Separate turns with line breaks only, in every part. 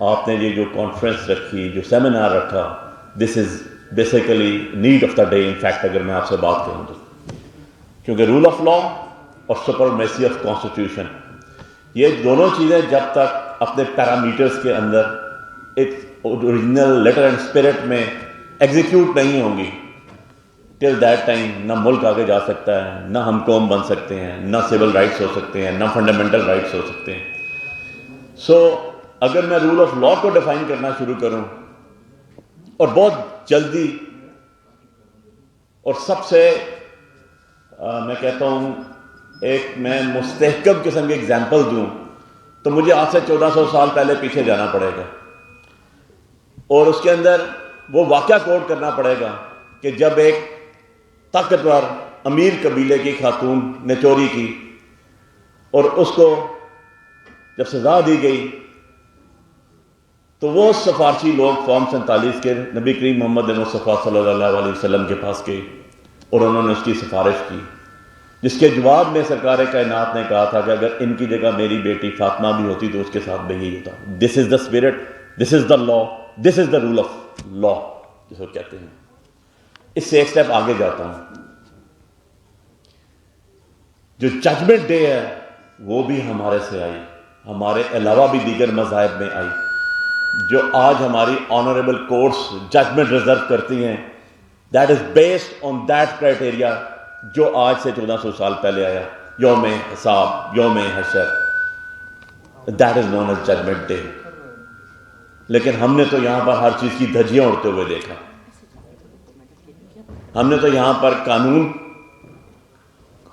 آپ نے یہ جو کانفرنس رکھی, جو سیمینار رکھا, this is basically need of the day in fact اگر میں آپ سے بات کروں تو, کیونکہ رول آف لا اور سپرمیسی آف کانسٹیٹیوشن, یہ دونوں چیزیں جب تک اپنے پیرامیٹرز کے اندر ایک اوریجنل لیٹر اینڈ اسپرٹ میں ایگزیکیوٹ نہیں ہوں گی, ٹل دیٹ ٹائم نہ ملک آگے جا سکتا ہے, نہ ہم قوم بن سکتے ہیں, نہ سول رائٹس ہو سکتے ہیں, نہ فنڈامنٹل رائٹس ہو سکتے ہیں. سو اگر میں رول آف لا کو ڈیفائن کرنا شروع کروں اور بہت جلدی اور سب سے میں کہتا ہوں ایک میں مستحکم قسم کی ایگزامپل دوں تو مجھے آج سے 1400 سال پہلے پیچھے جانا پڑے گا اور اس کے اندر وہ واقعہ کوٹ کرنا پڑے گا کہ جب ایک طاقتور امیر قبیلے کی خاتون نے چوری کی اور اس کو جب سزا دی گئی تو وہ سفارشی لوگ فارم 47 کے نبی کریم محمد مصطفیٰ صلی اللہ علیہ وسلم کے پاس گئے اور انہوں نے اس کی سفارش کی, جس کے جواب میں سرکار کائنات نے کہا تھا کہ اگر ان کی جگہ میری بیٹی فاطمہ بھی ہوتی تو اس کے ساتھ بھی یہی ہوتا. This is the spirit, this is the law, this is the rule of law جس کو کہتے ہیں. اس سے ایک سٹیپ آگے جاتا ہوں, جو ججمنٹ ڈے ہے وہ بھی ہمارے سے آئی, ہمارے علاوہ بھی دیگر مذاہب میں آئی. جو آج ہماری آنریبل کورٹس ججمنٹ ریزرو کرتی ہیں, that is based on that criteria جو آج سے 1400 سال پہلے آیا, یوم حساب, یوم حشر, that is known as judgement day. لیکن ہم نے تو یہاں پر ہر چیز کی دھجیاں اڑتے ہوئے دیکھا. ہم نے تو یہاں پر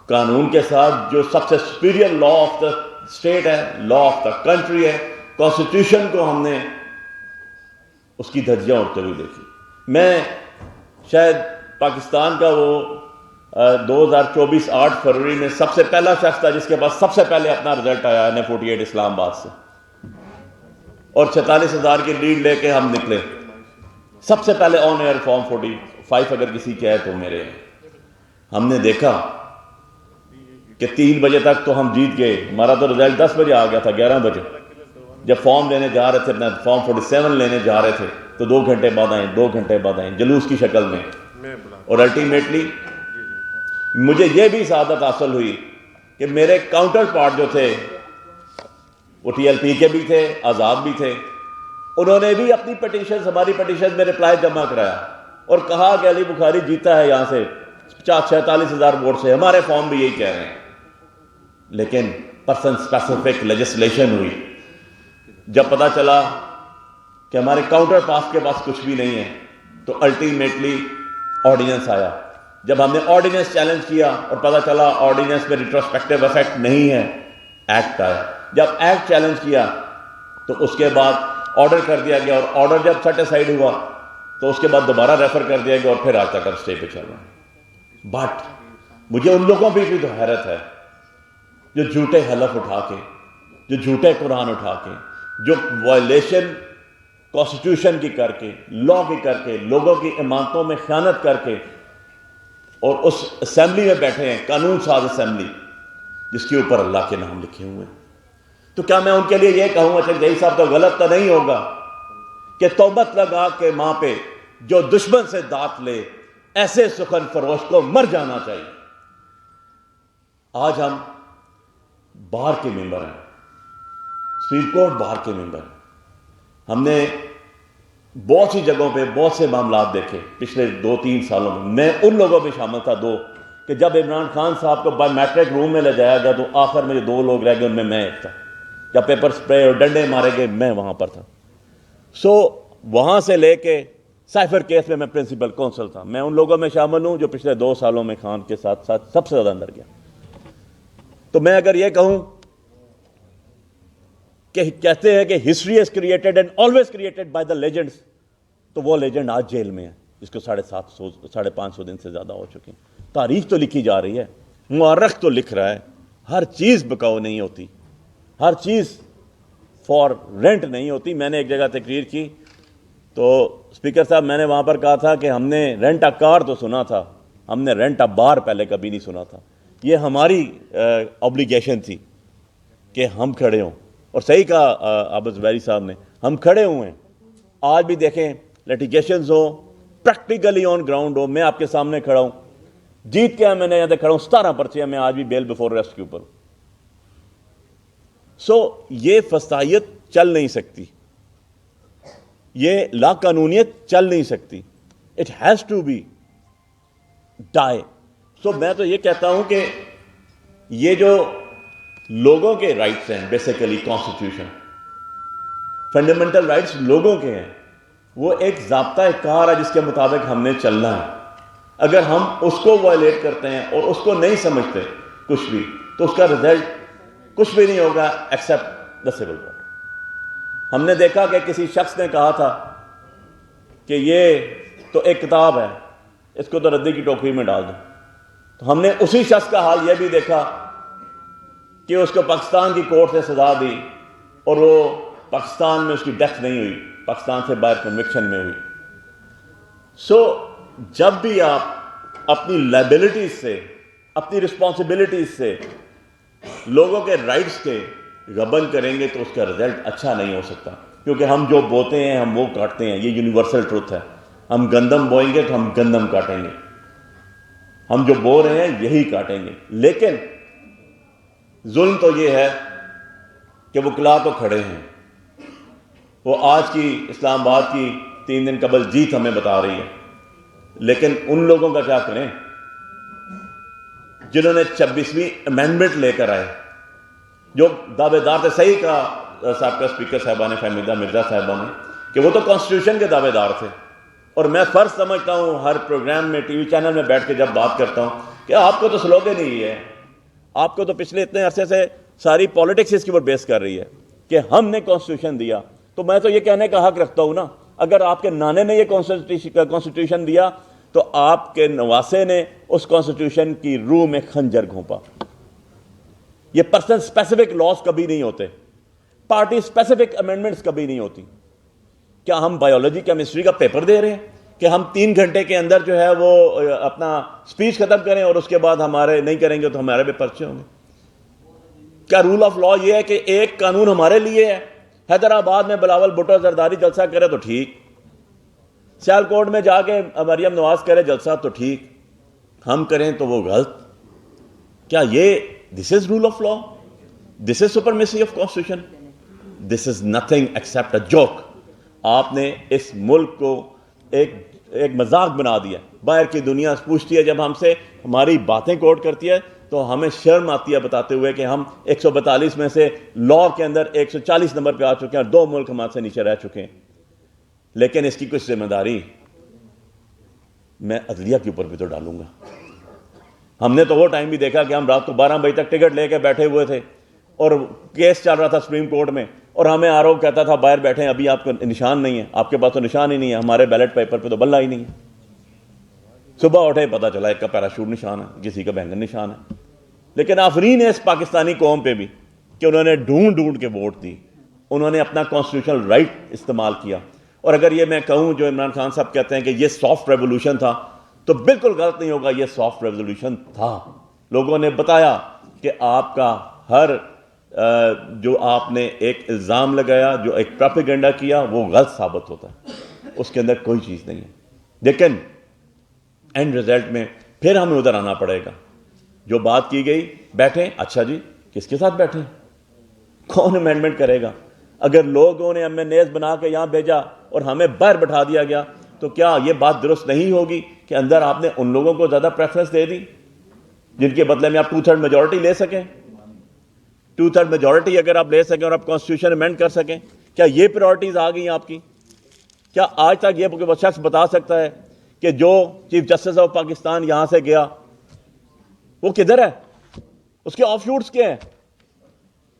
قانون کے ساتھ جو سب سے superior law of the state ہے, لا آف دا کنٹری ہے, کانسٹیٹیوشن کو ہم نے اس کی دھجیاں اڑتے ہوئے دیکھی. میں شاید پاکستان کا وہ 2024 8 فروری میں سب سے پہلا شخص تھا جس کے پاس سب سے پہلے اپنا رزلٹ آیا N48 اسلام آباد سے, اور 46,000 کی لیڈ لے کے ہم نکلے سب سے پہلے آن ایئر فارم 45 اگر کسی کے ہے تو میرے. ہم نے دیکھا کہ 3 بجے تک تو ہم جیت گئے, ہمارا تو رزلٹ 10 بجے آ گیا تھا, 11 بجے جب فارم لینے جا رہے تھے, اپنا فارم 47 لینے جا رہے تھے تو 2 گھنٹے بعد آئیں, 2 گھنٹے بعد آئیں, جلوس کی شکل میں. اور الٹیمیٹلی مجھے یہ بھی سعادت حاصل ہوئی کہ میرے کاؤنٹر پارٹ جو تھے وہ TLP کے بھی تھے, آزاد بھی تھے, انہوں نے بھی اپنی پٹیشنز, ہماری پٹیشنز میں رپلائی جمع کرایا اور کہا کہ علی بخاری جیتا ہے یہاں سے 46,000 ووٹ سے. ہمارے فارم بھی یہی کہہ رہے ہیں. لیکن پرسن اسپیسیفک لیجسلیشن ہوئی. جب پتا چلا کہ ہمارے کاؤنٹر پاس کے پاس کچھ بھی نہیں ہے تو الٹیمیٹلی آرڈیننس آیا. جب ہم نے آرڈیننس چیلنج کیا اور پتا چلا آرڈیننس میں ریٹروسپیکٹیو افیکٹ نہیں ہے, ایکٹ آیا. جب ایکٹ چیلنج کیا تو اس کے بعد آرڈر کر دیا گیا, اور آرڈر جب سیٹیسفائیڈ ہوا تو اس کے بعد دوبارہ ریفر کر دیا گیا اور پھر آج تک ہم اسٹے پہ چل رہے ہیں. بٹ مجھے ان لوگوں پہ بھی تو حیرت ہے جو جھوٹے حلف اٹھا کے, جو جھوٹے قرآن اٹھا کے, جو وائلیشن کانسٹیٹیوشن کی کر کے, لا کی کر کے, لوگوں کی امانتوں میں خیانت کر کے, اور اس اسمبلی میں بیٹھے ہیں, قانون ساز اسمبلی جس کے اوپر اللہ کے نام لکھے ہوئے ہیں. تو کیا میں ان کے لیے یہ کہوں گا کہ جی صاحب تو غلط تو نہیں ہوگا کہ توبت لگا کے ماں پہ جو دشمن سے دات لے, ایسے سخن فروش کو مر جانا چاہیے. آج ہم بار کے ممبر ہیں, سپریم کورٹ بار کے ممبر ہیں. ہم نے بہت سی جگہوں پہ بہت سے معاملات دیکھے پچھلے 2-3 سالوں میں. میں ان لوگوں میں شامل تھا کہ جب عمران خان صاحب کو بایو میٹرک روم میں لے جایا گیا تو آخر میں جو 2 لوگ رہ گئے ان میں ایک تھا. جب پیپر سپرے اور ڈنڈے مارے گئے میں وہاں پر تھا. سو وہاں سے لے کے سائفر کیس میں پرنسپل کونسل تھا. میں ان لوگوں میں شامل ہوں جو پچھلے 2 سالوں میں خان کے ساتھ سب سے زیادہ اندر گیا. تو میں اگر یہ کہوں کہ کہتے ہیں کہ history is created and always created by the Legendre's, تو وہ لیجنڈ آج جیل میں ہے جس کو 550 دن سے زیادہ ہو چکے ہیں. تاریخ تو لکھی جا رہی ہے, مورخ تو لکھ رہا ہے. ہر چیز بکاؤ نہیں ہوتی, ہر چیز فار رینٹ نہیں ہوتی. میں نے ایک جگہ تقریر کی تو اسپیکر صاحب میں نے وہاں پر کہا تھا کہ ہم نے رینٹ اے کار تو سنا تھا, ہم نے رینٹ اے بار پہلے کبھی نہیں سنا تھا. یہ ہماری آبلیگیشن تھی کہ ہم کھڑے ہوں. اور صحیح کہا عابد زبیری صاحب نے, ہم کھڑے ہوئے ہیں. آج بھی دیکھیں لیٹیگیشنز ہو, پریکٹیکلی آن گراؤنڈ ہو, میں آپ کے سامنے کھڑا ہوں, جیت کے میں نے یہاں کھڑا ہوں, 17 پرچے میں آج بھی بیل بفور ریسٹ کے اوپر. یہ فسادیت چل نہیں سکتی, یہ لا قانونیت چل نہیں سکتی. اٹ ہیز ٹو بی ڈائی. میں تو یہ کہتا ہوں کہ یہ جو لوگوں کے رائٹس ہیں, بیسیکلی کانسٹیٹیوشن, فنڈامنٹل رائٹس لوگوں کے ہیں, وہ ایک ضابطہ کار ہے جس کے مطابق ہم نے چلنا ہے. اگر ہم اس کو وائلیٹ کرتے ہیں اور اس کو نہیں سمجھتے کچھ بھی, تو اس کا رزلٹ کچھ بھی نہیں ہوگا ایکسیپٹ دا سول کوڈ. ہم نے دیکھا کہ کسی شخص نے کہا تھا کہ یہ تو ایک کتاب ہے, اس کو تو ردی کی ٹوکری میں ڈال دیں. تو ہم نے اسی شخص کا حال یہ بھی دیکھا کہ اس کو پاکستان کی کورٹ سے سزا دی اور وہ پاکستان میں اس کی ڈیتھ نہیں ہوئی, پاکستان سے باہر کنوکشن میں ہوئی. جب بھی آپ اپنی لائبلٹیز سے, اپنی رسپانسبلٹیز سے لوگوں کے رائٹس کے غبن کریں گے تو اس کا رزلٹ اچھا نہیں ہو سکتا, کیونکہ ہم جو بوتے ہیں ہم وہ کاٹتے ہیں. یہ یونیورسل ٹروتھ ہے. ہم گندم بوئیں گے تو ہم گندم کاٹیں گے, ہم جو بو رہے ہیں یہی کاٹیں گے. لیکن ظلم تو یہ ہے کہ وکلا تو کھڑے ہیں, وہ آج کی اسلام آباد کی 3 دن قبل جیت ہمیں بتا رہی ہے, لیکن ان لوگوں کا کیا کریں جنہوں نے 26ویں امینڈمنٹ لے کر آئے, جو دعوے دار تھے. صحیح کہا سابقہ اسپیکر صاحبہ نے, فہمیدہ مرزا صاحبہ نے, کہ وہ تو کانسٹیٹیوشن کے دعوے دار تھے. اور میں فرض سمجھتا ہوں ہر پروگرام میں, ٹی وی چینل میں بیٹھ کے جب بات کرتا ہوں, کہ آپ کو تو سلوگن ہی ہے, آپ کو تو پچھلے اتنے عرصے سے ساری پالیٹکس اس کے اوپر بیس کر رہی ہے کہ ہم نے کانسٹیٹیوشن دیا. تو میں تو یہ کہنے کا حق رکھتا ہوں نا, اگر آپ کے نانے نے یہ کانسٹیٹیوشن دیا تو آپ کے نواسے نے اس کانسٹیٹیوشن کی روح میں خنجر گھونپا. یہ پرسن سپیسیفک لاز کبھی نہیں ہوتے, پارٹی سپیسیفک امینڈمنٹس کبھی نہیں ہوتی. کیا ہم بایولوجی کیمسٹری کا پیپر دے رہے ہیں کہ ہم 3 گھنٹے کے اندر جو ہے وہ اپنا سپیچ ختم کریں اور اس کے بعد ہمارے نہیں کریں گے تو ہمارے پہ پرچے ہوں گے؟ کیا رول آف لا یہ ہے کہ ایک قانون ہمارے لیے ہے, حیدرآباد میں بلاول بھٹو زرداری جلسہ کرے تو ٹھیک, سیالکوٹ میں جا کے مریم نواز کرے جلسہ تو ٹھیک, ہم کریں تو وہ غلط؟ کیا یہ this is rule of law? This is supremacy of constitution? This is nothing except a joke. آپ نے اس ملک کو ایک مذاق بنا دیا. باہر کی دنیا پوچھتی ہے, جب ہم سے ہماری باتیں کوٹ کرتی ہے تو ہمیں شرم آتی ہے بتاتے ہوئے کہ ہم 142 میں سے لا کے اندر 140 نمبر پہ آ چکے ہیں اور 2 ملک ہمارے سے نیچے رہ چکے ہیں. لیکن اس کی کچھ ذمہ داری میں عدلیہ کے اوپر بھی تو ڈالوں گا. ہم نے تو وہ ٹائم بھی دیکھا کہ ہم رات کو 12 بجے تک ٹکٹ لے کے بیٹھے ہوئے تھے اور کیس چل رہا تھا سپریم کورٹ میں, اور ہمیں آرو کہتا تھا باہر بیٹھے ہیں, ابھی آپ کو نشان نہیں ہے, آپ کے پاس تو نشان ہی نہیں ہے, ہمارے بیلٹ پیپر پہ تو بلہ ہی نہیں ہے. صبح اٹھے پتہ چلا ایک کا پیراشوٹ نشان ہے, کسی کا بینگن نشان ہے. لیکن آفرین ہے اس پاکستانی قوم پہ بھی کہ انہوں نے ڈھونڈ کے ووٹ دی, انہوں نے اپنا کانسٹیٹیوشنل رائٹ استعمال کیا. اور اگر یہ میں کہوں جو عمران خان صاحب کہتے ہیں کہ یہ سافٹ ریولوشن تھا, تو بالکل غلط نہیں ہوگا, یہ سافٹ ریولوشن تھا. لوگوں نے بتایا کہ آپ کا ہر جو آپ نے ایک الزام لگایا, جو ایک پروپیگنڈا کیا, وہ غلط ثابت ہوتا ہے, اس کے اندر کوئی چیز نہیں ہے. لیکن اینڈ رزلٹ میں پھر ہمیں ادھر آنا پڑے گا. جو بات کی گئی, بیٹھیں, اچھا جی کس کے ساتھ بیٹھیں, کون امینڈمنٹ کرے گا؟ اگر لوگوں نے ہمیں نیز بنا کے یہاں بھیجا اور ہمیں باہر بٹھا دیا گیا, تو کیا یہ بات درست نہیں ہوگی کہ اندر آپ نے ان لوگوں کو زیادہ پریفرنس دے دی جن کے بدلے میں آپ 2/3 میجورٹی لے سکیں؟ 2/3 میجورٹی اگر آپ لے سکیں اور آپ کانسٹیٹیوشن امینڈ کر سکیں, کیا یہ پرائرٹیز آ گئی آپ کی؟ کیا آج تک یہ شخص بتا سکتا ہے کہ جو چیف جسٹس آف پاکستان یہاں سے گیا وہ کدھر ہے, اس کے آف شوٹس کیا ہیں؟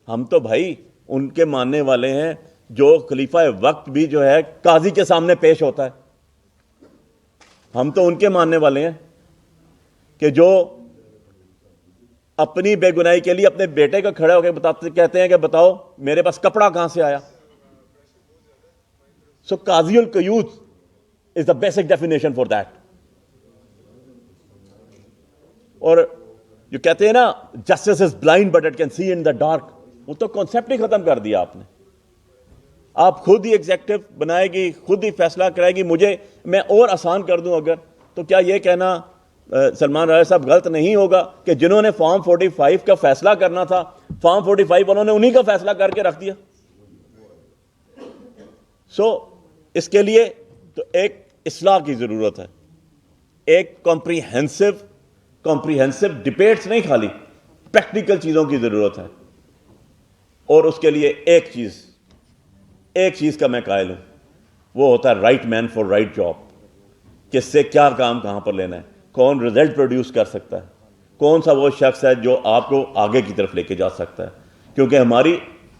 ہم تو بھائی ان کے ماننے والے ہیں جو خلیفہ وقت بھی جو ہے قاضی کے سامنے پیش ہوتا ہے. ہم تو ان کے ماننے والے ہیں کہ جو اپنی بے گناہی کے لیے اپنے بیٹے کو کھڑے ہو کے کہتے ہیں کہ بتاؤ میرے پاس کپڑا کہاں سے آیا. سو قاضی القیود is the basic definition for that. اور جو کہتے ہیں نا justice is blind but it can see in the dark, وہ تو کانسیپٹ ہی ختم کر دیا آپ نے. آپ خود ہی ایگزیکٹو بنائے گی, خود ہی فیصلہ کرائے گی. میں اور آسان کر دوں اگر, تو کیا یہ کہنا سلمان راجہ صاحب غلط نہیں ہوگا کہ جنہوں نے فارم 45 کا فیصلہ کرنا تھا, فارم 45 والوں نے انہی کا فیصلہ کر کے رکھ دیا. اس کے لیے تو ایک اصلاح کی ضرورت ہے, ایک کمپریہنسو ڈبیٹس نہیں, خالی پریکٹیکل چیزوں کی ضرورت ہے. اور اس کے لیے ایک چیز کا میں قائل ہوں, وہ ہوتا ہے right man for right job. کس سے کیا کام کہاں پر لینا ہے, کون رزلٹ پروڈیوس کر سکتا ہے, کون سا وہ شخص ہے جو آپ کو آگے کی طرف لے کے جا سکتا ہے. کیونکہ ہماری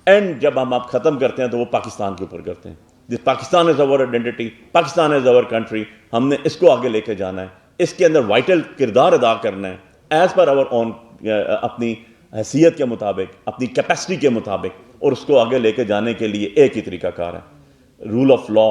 اینڈ جب ہم آپ ختم کرتے ہیں تو وہ پاکستان کے اوپر کرتے ہیں. Pakistan is our identity, Pakistan is our country. ہم نے اس کو آگے لے کے جانا ہے, اس کے اندر وائٹل کردار ادا کرنا ہے ایز پر آور اون, اپنی حیثیت کے مطابق, اپنی کیپیسٹی کے مطابق. اور اس کو آگے لے کے جانے کے لیے ایک ہی طریقہ کار ہے, رول آف لا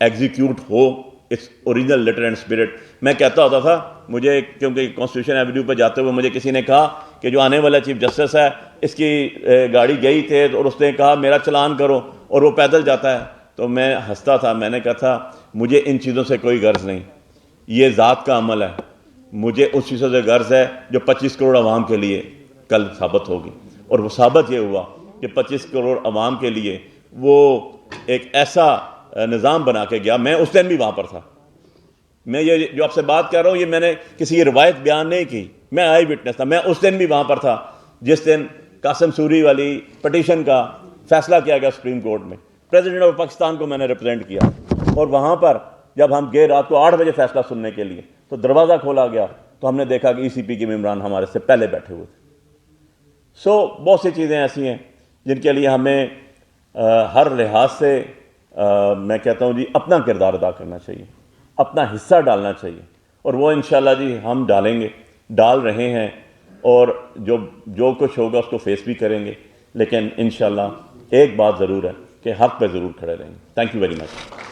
ایگزیکیوٹ ہو its original letter and spirit. میں کہتا ہوتا تھا, مجھے کیونکہ کانسٹیٹیوشن ایونیو پہ جاتے ہوئے مجھے کسی نے کہا کہ جو آنے والا چیف جسٹس ہے اس کی گاڑی گئی تھے اور اس نے کہا میرا چلان کرو, اور وہ پیدل جاتا ہے. تو میں ہنستا تھا, میں نے کہا تھا مجھے ان چیزوں سے کوئی غرض نہیں, یہ ذات کا عمل ہے. مجھے اس چیزوں سے غرض ہے جو 25 کروڑ عوام کے لیے کل ثابت ہوگی. اور وہ ثابت یہ ہوا کہ 25 کروڑ عوام کے لیے وہ ایک ایسا نظام بنا کے گیا. میں اس دن بھی وہاں پر تھا. میں یہ جو آپ سے بات کر رہا ہوں یہ میں نے کسی روایت بیان نہیں کی, میں آئی وٹنس تھا. میں اس دن بھی وہاں پر تھا جس دن قاسم سوری والی پٹیشن کا فیصلہ کیا گیا سپریم کورٹ میں. پریزیڈنٹ آف پاکستان کو میں نے ریپرزینٹ کیا, اور وہاں پر جب ہم گئے رات کو 8 بجے فیصلہ سننے کے لیے تو دروازہ کھولا گیا تو ہم نے دیکھا کہ ECP کے ممبران ہمارے سے پہلے بیٹھے ہوئے تھے. بہت سی چیزیں ایسی ہیں جن کے لیے ہمیں ہر لحاظ سے میں کہتا ہوں جی اپنا کردار ادا کرنا چاہیے, اپنا حصہ ڈالنا چاہیے. اور وہ انشاءاللہ جی ہم ڈالیں گے, ڈال رہے ہیں, اور جو کچھ ہوگا اس کو فیس بھی کریں گے. لیکن انشاءاللہ ایک بات ضرور ہے کہ حق پہ ضرور کھڑے رہیں گے. Thank you very much.